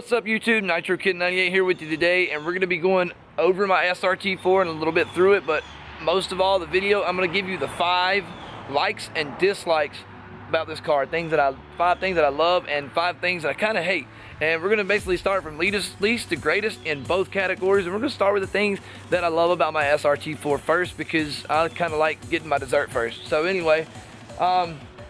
What's up YouTube, Nitro Kid 98 here with you today, and we're going to be going over my SRT-4 and a little bit through it, but most of all the video I'm going to give you the 5 likes and dislikes about this car, 5 things that I love and 5 things that I kind of hate. And we're going to basically start from least to greatest in both categories, and we're going to start with the things that I love about my SRT-4 first, because I kind of like getting my dessert first. So anyway,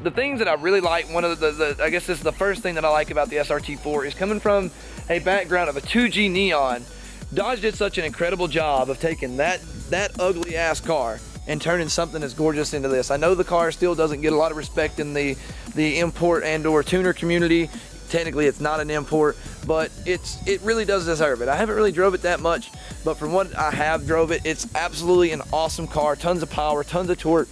the things that I really like, one of I guess this is the first thing that I like about the SRT-4, is coming from a background of a 2G neon. Dodge did such an incredible job of taking that ugly ass car and turning something as gorgeous into this. I know the car still doesn't get a lot of respect in the import and or tuner community. Technically it's not an import, but it really does deserve it. I haven't really drove it that much, but from what I have drove it, it's absolutely an awesome car. Tons of power, tons of torque.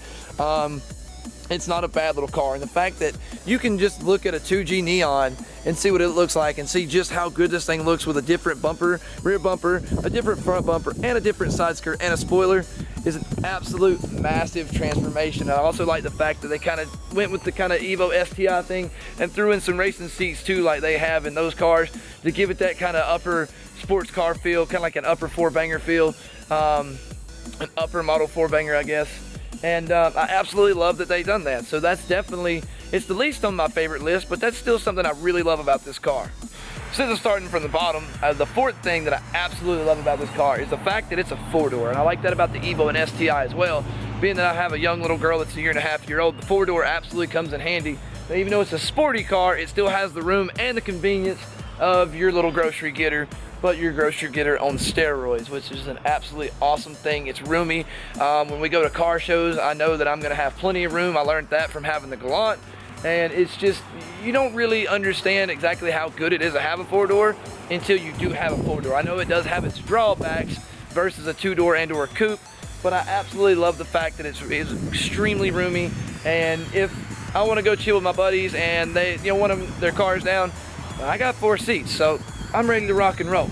It's not a bad little car, and the fact that you can just look at a 2G neon and see what it looks like and see just how good this thing looks with a different bumper, rear bumper, a different front bumper, and a different side skirt and a spoiler is an absolute massive transformation. I also like the fact that they kind of went with the kind of Evo STI thing and threw in some racing seats too, like they have in those cars, to give it that kind of upper sports car feel, kind of like an upper 4-banger feel, an upper model 4-banger, I guess. And I absolutely love that they done that. So that's definitely, it's the least on my favorite list, but that's still something I really love about this car. Since I'm starting from the bottom, the 4th thing that I absolutely love about this car is the fact that it's a 4-door. And I like that about the Evo and STI as well. Being that I have a young little girl that's a 1.5 years old, the 4-door absolutely comes in handy. But even though it's a sporty car, it still has the room and the convenience of your little grocery getter, but your grocery getter on steroids, which is an absolutely awesome thing. It's roomy. When we go to car shows, I know that I'm gonna have plenty of room. I learned that from having the Gallant, and it's just, you don't really understand exactly how good it is to have a 4-door until you do have a 4-door. I know it does have its drawbacks versus a 2-door and or a coupe, but I absolutely love the fact that it's extremely roomy. And if I want to go chill with my buddies and they, one of their cars down, I got 4 seats, so I'm ready to rock and roll.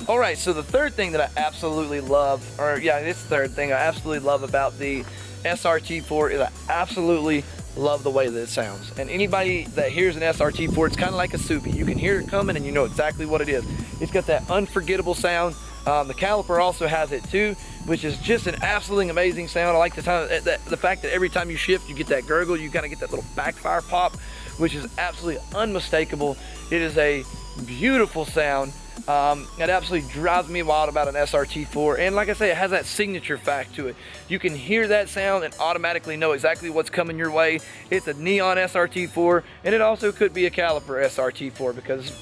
All right, so the 3rd thing that I absolutely love, it's the 3rd thing I absolutely love about the SRT-4 is I absolutely love the way that it sounds. And anybody that hears an SRT-4, it's kind of like a soupy. You can hear it coming and you know exactly what it is. It's got that unforgettable sound. The caliper also has it too, which is just an absolutely amazing sound. I like the fact that every time you shift, you get that gurgle, you kind of get that little backfire pop, which is absolutely unmistakable. It is a beautiful sound. It absolutely drives me wild about an SRT-4, and like I say, it has that signature fact to it. You can hear that sound and automatically know exactly what's coming your way. It's a neon SRT-4, and it also could be a caliper SRT-4, because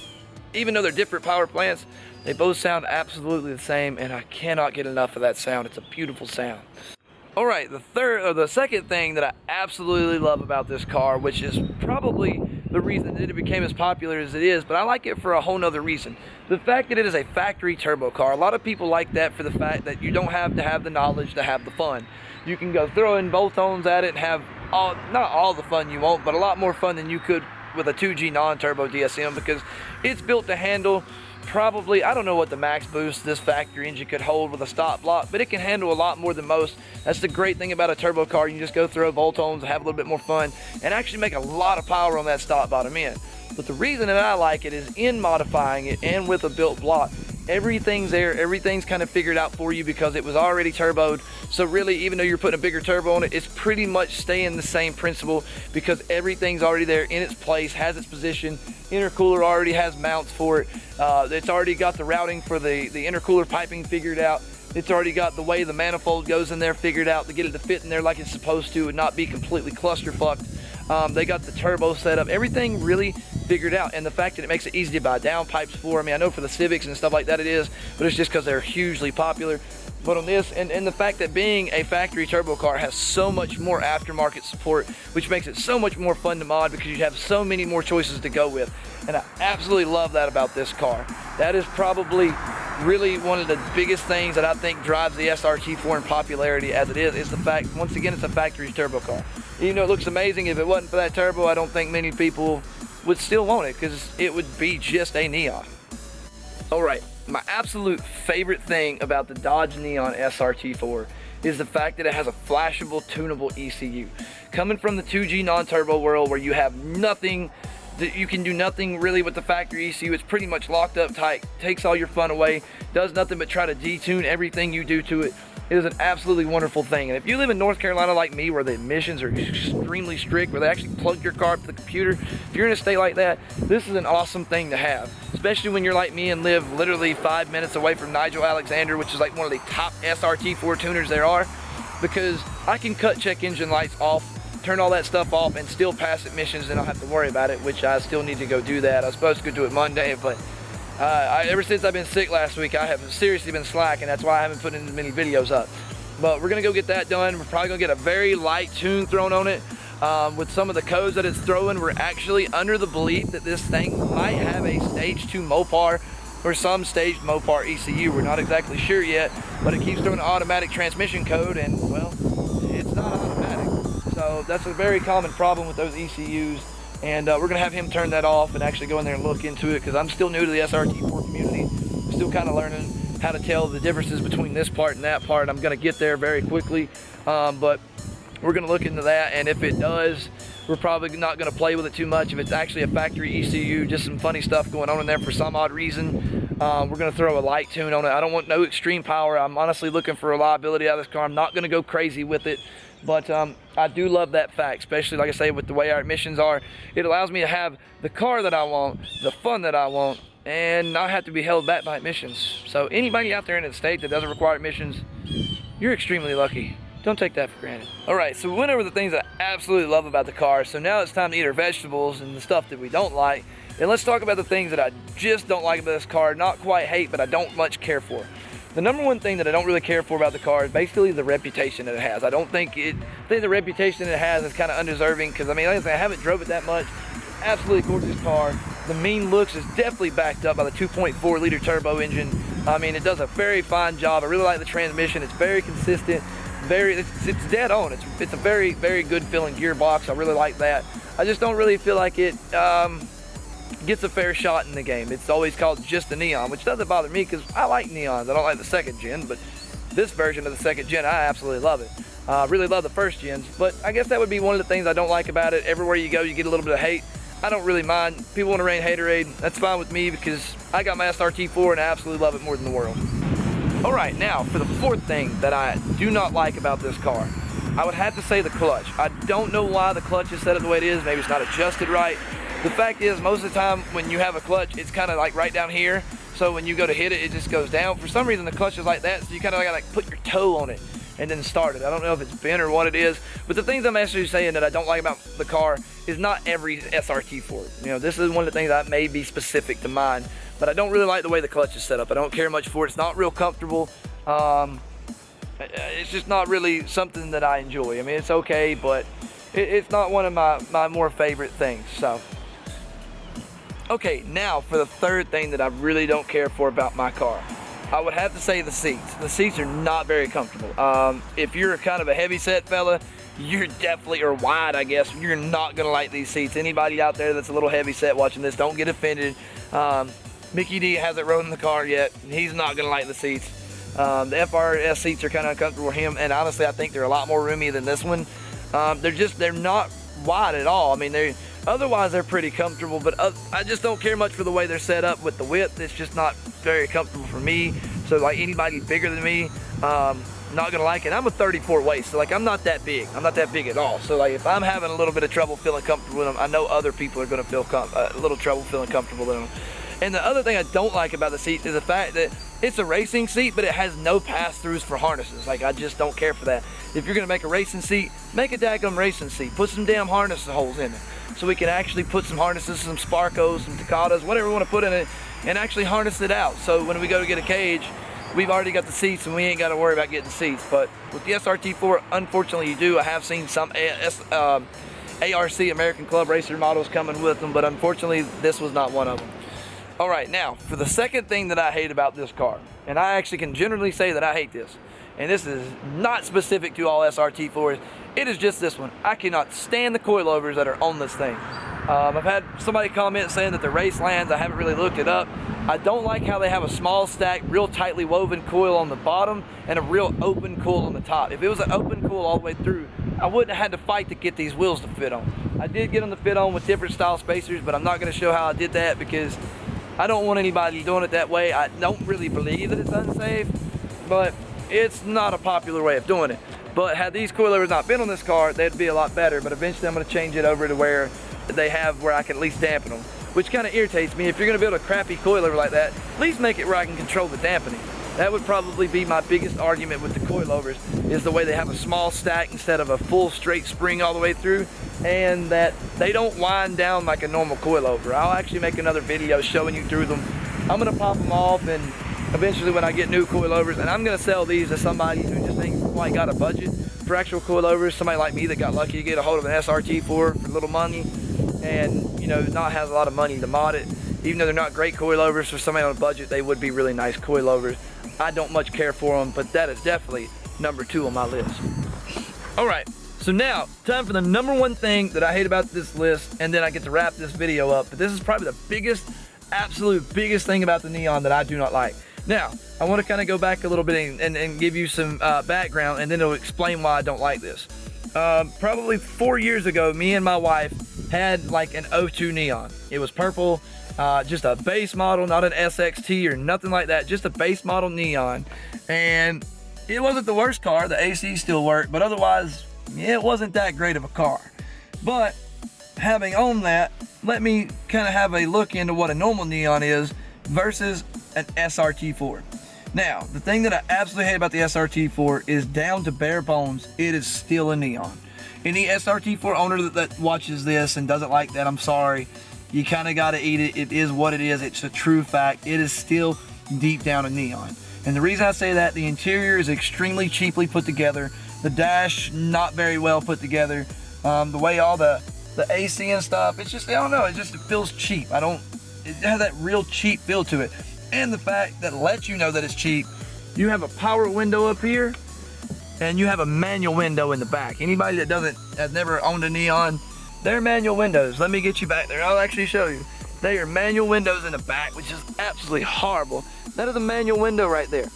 even though they're different power plants, they both sound absolutely the same, and I cannot get enough of that sound. It's a beautiful sound. All right, the 2nd thing that I absolutely love about this car, which is probably the reason that it became as popular as it is, but I like it for a whole nother reason. The fact that it is a factory turbo car. A lot of people like that for the fact that you don't have to have the knowledge to have the fun. You can go throw in both tones at it and have not all the fun you want, but a lot more fun than you could with a 2G non-turbo DSM, because it's built to handle probably, I don't know what the max boost this factory engine could hold with a stop block, but it can handle a lot more than most. That's the great thing about a turbo car. You can just go throw bolt-ons, have a little bit more fun, and actually make a lot of power on that stop bottom end. But the reason that I like it is in modifying it and with a built block, everything's there, everything's kind of figured out for you because it was already turboed. So really, even though you're putting a bigger turbo on it, it's pretty much staying the same principle because everything's already there in its place, has its position. Intercooler already has mounts for it. It's already got the routing for the intercooler piping figured out. It's already got the way the manifold goes in there figured out to get it to fit in there like it's supposed to and not be completely clusterfucked. They got the turbo set up, everything really figured out, and the fact that it makes it easy to buy downpipes for. I mean, I know for the Civics and stuff like that it is, but it's just because they're hugely popular. But on this, and the fact that being a factory turbo car has so much more aftermarket support, which makes it so much more fun to mod because you have so many more choices to go with. And I absolutely love that about this car. That is probably really one of the biggest things that I think drives the SRT-4 in popularity as it is the fact, once again, it's a factory turbo car. Even though it looks amazing, if it wasn't for that turbo, I don't think many people would still want it because it would be just a neon. All right, my absolute favorite thing about the Dodge Neon SRT-4 is the fact that it has a flashable, tunable ECU. Coming from the 2G non-turbo world where you have nothing You can do nothing really with the factory ECU. It's pretty much locked up tight, takes all your fun away, does nothing but try to detune everything you do to it. It is an absolutely wonderful thing. And if you live in North Carolina like me, where the emissions are extremely strict, where they actually plug your car up to the computer, if you're in a state like that, this is an awesome thing to have. Especially when you're like me and live literally 5 minutes away from Nigel Alexander, which is like one of the top SRT-4 tuners there are, because I can cut check engine lights off, turn all that stuff off, and still pass emissions and not have to worry about it, which I still need to go do that. I was supposed to go do it Monday, but ever since I've been sick last week, I have seriously been slacking. That's why I haven't put in as many videos up. But we're gonna go get that done. We're probably gonna get a very light tune thrown on it. With some of the codes that it's throwing, we're actually under the belief that this thing might have a stage 2 Mopar or some staged Mopar ECU. We're not exactly sure yet, but it keeps throwing an automatic transmission code, and well, it's not automatic. So that's a very common problem with those ECUs. And we're gonna have him turn that off and actually go in there and look into it, because I'm still new to the SRT-4 community. I'm still kind of learning how to tell the differences between this part and that part. I'm gonna get there very quickly, but we're gonna look into that, and if it does, we're probably not gonna play with it too much. If it's actually a factory ECU, just some funny stuff going on in there for some odd reason, we're gonna throw a light tune on it. I don't want no extreme power. I'm honestly looking for reliability out of this car. I'm not gonna go crazy with it. But I do love that fact, especially like I say with the way our emissions are. It allows me to have the car that I want, the fun that I want, and not have to be held back by emissions. So anybody out there in the state that doesn't require emissions, you're extremely lucky. Don't take that for granted. All right, so we went over the things I absolutely love about the car. So now it's time to eat our vegetables and the stuff that we don't like. And let's talk about the things that I just don't like about this car. Not quite hate, but I don't much care for. The number one thing that I don't really care for about the car is basically the reputation that it has. I think the reputation that it has is kind of undeserving, because I mean, like I said, I haven't drove it that much. Absolutely gorgeous car. The mean looks is definitely backed up by the 2.4 liter turbo engine. I mean, it does a very fine job. I really like the transmission. It's very consistent. It's dead on. It's a very, very good feeling gearbox. I really like that. I just don't really feel like it gets a fair shot in the game. It's always called just a neon, which doesn't bother me because I like neons. I don't like the second gen, but this version of the second gen, I absolutely love it. I really love the first gens, but I guess that would be one of the things I don't like about it. Everywhere you go, you get a little bit of hate. I don't really mind. People want to rain haterade. That's fine with me, because I got my SRT-4 and I absolutely love it more than the world. All right, now for the fourth thing that I do not like about this car, I would have to say the clutch. I don't know why the clutch is set up the way it is. Maybe it's not adjusted right. The fact is, most of the time when you have a clutch, it's kind of like right down here. So when you go to hit it, it just goes down. For some reason, the clutch is like that, so you kind of gotta like put your toe on it and then start it. I don't know if it's bent or what it is, but the things I'm actually saying that I don't like about the car is not every SRT-4. You know, this is one of the things that may be specific to mine, but I don't really like the way the clutch is set up. I don't care much for it. It's not real comfortable. It's just not really something that I enjoy. I mean, it's okay, but it's not one of my more favorite things. So, okay, now for the third thing that I really don't care for about my car. I would have to say the seats. The seats are not very comfortable. If you're kind of a heavy set fella, you're definitely, or wide I guess, you're not gonna like these seats. Anybody out there that's a little heavy set watching this, don't get offended. Mickey D hasn't rode in the car yet. He's not gonna like the seats. The FRS seats are kind of uncomfortable for him, and honestly I think they're a lot more roomy than this one. They're not wide at all. I mean, otherwise they're pretty comfortable, but I just don't care much for the way they're set up with the width. It's just not very comfortable for me. So like anybody bigger than me, not gonna like it. I'm a 34 waist, so like I'm not that big. I'm not that big at all. So like if I'm having a little bit of trouble feeling comfortable with them, I know other people are gonna feel a little trouble feeling comfortable in them. And the other thing I don't like about the seat is the fact that it's a racing seat, but it has no pass-throughs for harnesses. Like, I just don't care for that. If you're gonna make a racing seat, make a daggum racing seat. Put some damn harness holes in it, so we can actually put some harnesses, some Sparcos, some Tacatas, whatever we want to put in it, and actually harness it out. So when we go to get a cage, we've already got the seats and we ain't got to worry about getting the seats. But with the SRT-4, unfortunately you do. I have seen some ARC, American Club Racer models coming with them, but unfortunately this was not one of them. All right, now for the second thing that I hate about this car, and I actually can generally say that I hate this, and this is not specific to all SRT-4s, it is just this one. I cannot stand the coilovers that are on this thing. I've had somebody comment saying that the race lands. I haven't really looked it up. I don't like how they have a small stack, real tightly woven coil on the bottom and a real open coil on the top. If it was an open coil all the way through, I wouldn't have had to fight to get these wheels to fit on. I did get them to fit on with different style spacers, but I'm not going to show how I did that because I don't want anybody doing it that way. I don't really believe that it's unsafe, but it's not a popular way of doing it. But had these coilovers not been on this car, they'd be a lot better. But eventually I'm going to change it over to where they have where I can at least dampen them, which kind of irritates me. If you're going to build a crappy coilover like that, at least make it where I can control the dampening. That would probably be my biggest argument with the coilovers, is the way they have a small stack instead of a full straight spring all the way through, and that they don't wind down like a normal coilover. I'll actually make another video showing you through them. I'm going to pop them off, and eventually when I get new coilovers, and I'm going to sell these to somebody who just ain't quite got a budget for actual coilovers, somebody like me that got lucky to get a hold of an SRT-4 for little money, and you know, not has a lot of money to mod it. Even though they're not great coilovers for somebody on a budget, they would be really nice coilovers. I don't much care for them, but that is definitely number 2 on my list. All right, so now time for the number 1 thing that I hate about this list, and then I get to wrap this video up. But this is probably the biggest, absolute biggest thing about the Neon that I do not like. Now, I want to kind of go back a little bit and give you some background, and then it'll explain why I don't like this. Probably 4 years ago, me and my wife had like an 02 Neon. It was purple, just a base model, not an SXT or nothing like that, just a base model Neon. And it wasn't the worst car, the AC still worked, but otherwise, yeah, it wasn't that great of a car. But having owned that, let me kind of have a look into what a normal Neon is versus an SRT-4. Now, the thing that I absolutely hate about the SRT-4 is down to bare bones, it is still a Neon. Any SRT-4 owner that watches this and doesn't like that, I'm sorry. You kind of got to eat it. It is what it is. It's a true fact. It is still deep down a Neon. And the reason I say that, the interior is extremely cheaply put together. The dash, not very well put together. The way all the AC and stuff, it's just, I don't know, it feels cheap. It has that real cheap feel to it. And the fact that lets you know that it's cheap, you have a power window up here, and you have a manual window in the back. Anybody that has never owned a Neon, they're manual windows. Let me get you back there. I'll actually show you. They are manual windows in the back, which is absolutely horrible. That is a manual window right there,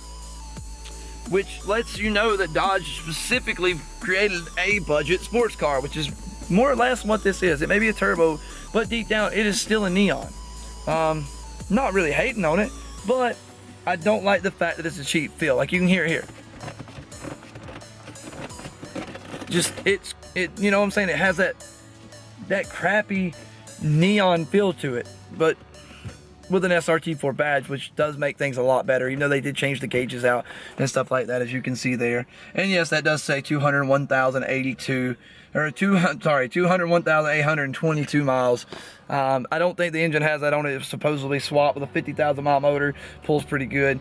which lets you know that Dodge specifically created a budget sports car, which is more or less what this is. It may be a turbo, but deep down, it is still a Neon. Not really hating on it, but I don't like the fact that it's a cheap feel. Like you can hear it here. Just, you know what I'm saying? It has that crappy Neon feel to it, but with an SRT-4 badge, which does make things a lot better. You know, they did change the gauges out and stuff like that, as you can see there. And yes, that does say 201,082, or 201,822 miles. I don't think the engine has that on it. It's supposedly swapped with a 50,000 mile motor. Pulls pretty good.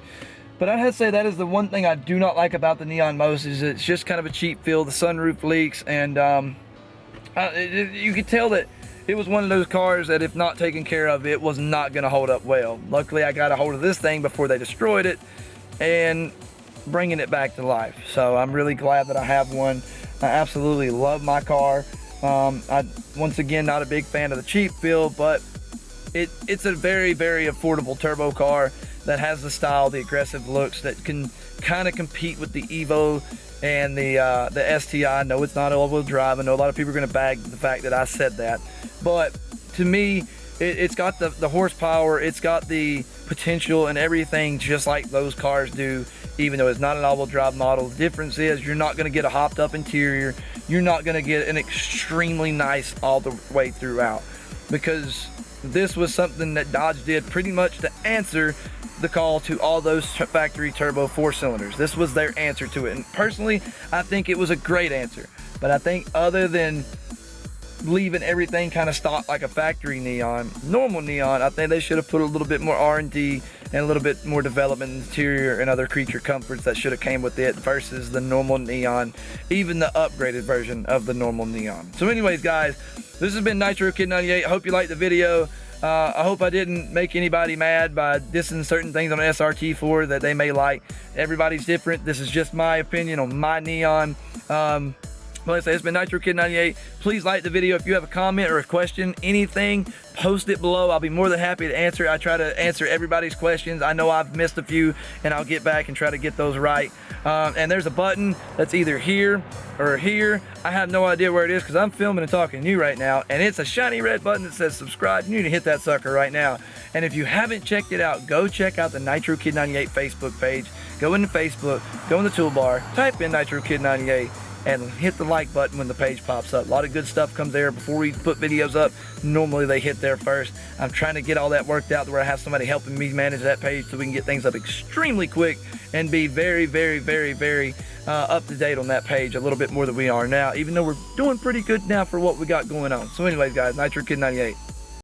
But I'd have to say that is the one thing I do not like about the Neon most, is it's just kind of a cheap feel. The sunroof leaks, and you could tell that it was one of those cars that if not taken care of, it was not going to hold up well. Luckily, I got a hold of this thing before they destroyed it and bringing it back to life. So I'm really glad that I have one. I absolutely love my car. Once again, not a big fan of the cheap feel, but it's a very, very affordable turbo car that has the style, the aggressive looks that can kind of compete with the Evo and the STI. No, it's not all-wheel drive. I know a lot of people are going to bag the fact that I said that, but to me, it's got the horsepower, it's got the potential and everything just like those cars do, even though it's not an all-wheel drive model. The difference is you're not going to get a hopped up interior. You're not going to get an extremely nice all the way throughout, because this was something that Dodge did pretty much to answer the call to all those factory turbo 4-cylinders. This was their answer to it, and personally I think it was a great answer. But I think other than leaving everything kind of stock like a factory Neon, normal Neon, I think they should have put a little bit more R&D and a little bit more development in the interior and other creature comforts that should have came with it versus the normal Neon, even the upgraded version of the normal Neon. So anyways, guys, this has been Nitro Kid 98. I hope you liked the video. I hope I didn't make anybody mad by dissing certain things on SRT-4 that they may like. Everybody's different. This is just my opinion on my Neon. But like I say, it's been Nitro Kid 98. Please like the video. If you have a comment or a question, anything, post it below. I'll be more than happy to answer. I try to answer everybody's questions. I know I've missed a few, and I'll get back and try to get those right. And there's a button that's either here or here. I have no idea where it is because I'm filming and talking to you right now, and it's a shiny red button that says subscribe. You need to hit that sucker right now. And if you haven't checked it out, go check out the Nitro Kid 98 Facebook page. Go into Facebook, go in the toolbar, type in Nitro Kid 98, and hit the like button when the page pops up. A lot of good stuff comes there before we put videos up. Normally they hit there first. I'm trying to get all that worked out to where I have somebody helping me manage that page so we can get things up extremely quick and be very, very, very, very up to date on that page a little bit more than we are now, even though we're doing pretty good now for what we got going on. So anyways, guys, Nitro Kid 98.